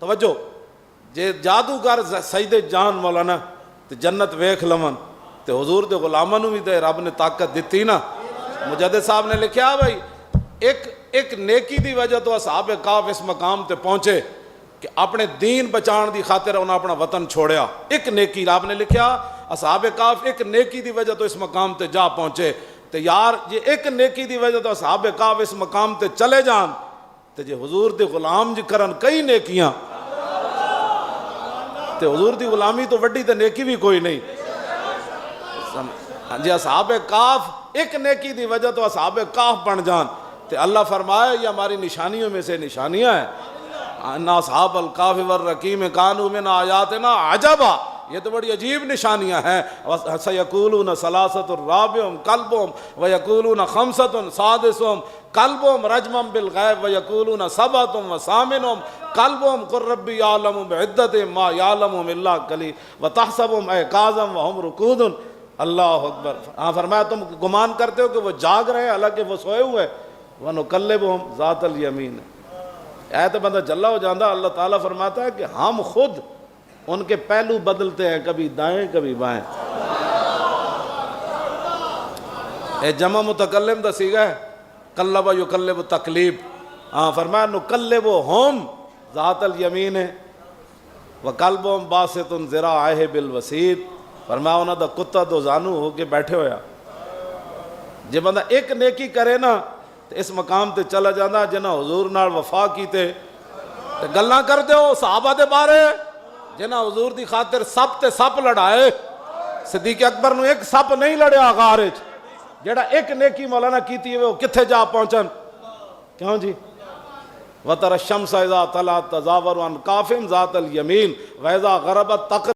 توجہ جے جادوگر سجدے جان مولانا تے جنت ویکھ لون تے حضور دے غلاماں نوں بھی تے رب نے طاقت دتی نا. مجدد صاحب نے لکھیا بھائی ایک نیکی دی وجہ تو اصحاب کہف اس مقام تے پہنچے کہ اپنے دین بچان دی خاطر انہاں اپنا وطن چھوڑیا. ایک نیکی رب نے لکھیا اصحاب کہف ایک نیکی دی وجہ تو اس مقام تے جا پہنچے. تے یار جے ایک نیکی دی وجہ تو اصحاب کہف اس مقام تے چلے جان تے جے حضور دے غلام جی کرن کئی نیکیاں تے حضور دی غلامی تو وڈی تے نیکی بھی کوئی نہیں. جی اصحاب کہف ایک نیکی دی وجہ تو اصحاب کہف بن جان تے اللہ فرمائے یہ ہماری نشانیوں میں سے نشانیاں ہیں. انا اصحاب الکہف والرقیم کانوا من آیاتنا عجبا, یہ تو بڑی عجیب نشانیاں ہیں. سیقولون ثلاثۃ رابعہم کلبہم ویقولون خمسۃ سادسہم کلبہم رجما بالغیب ویقولون سبعۃ وثامنہم کلبہم قل ربی یعلم بعدتہم ما یعلمہم الا قلیل وتحسبہم ایقاظا وہم رقود. اللہ اکبر. ہاں فرمایا تم گمان کرتے ہو کہ وہ جاگ رہے ہیں حالانکہ وہ سوئے ہوئے. وَنُقَلِّبُهُمْ ذَاتَ الْيَمِينِ. اے تو بندہ جلا ہو جاندہ. اللہ تعالیٰ فرماتا ہے کہ ہم خود ان کے پہلو بدلتے ہیں, کبھی دائیں کبھی بائیں. اے جمع متکلم دا سیغہ ہے قلب یقلب تقلیب. ہاں فرمایا نُقَلِّبُهُمْ ذَاتَ الْيَمِينِ وَقَلْبُهُمْ بَاسِطٌ ذِرَاعَيْهِ بِالْوَسِيطِ. فرمایا انہاں دا کتا دو زانو ہو کے بیٹھے ہویا. جے بندہ ایک نیکی کرے نا تو اس مقام تے چلا جانا جنہاں حضور نال وفا کیتے تے گلاں کر دیو صحابہ دے بارے جنہاں حضور دی خاطر سپ تے سپ لڑائے. صدیق اکبر نو ایک سپ نہیں لڑیا غار وچ. جڑا ایک نیکی مولانا کیتی ہے وہ کتھے جا پہنچن. کیوں جی وَتَرَى الشَّمْسَ إِذَا طَلَعَتْ تَزَاوَرُ عَنْ كَهْفِهِمْ ذَاتَ الْيَمِينِ وَإِذَا غَرَبَتْ تَقْرِضُهُمْ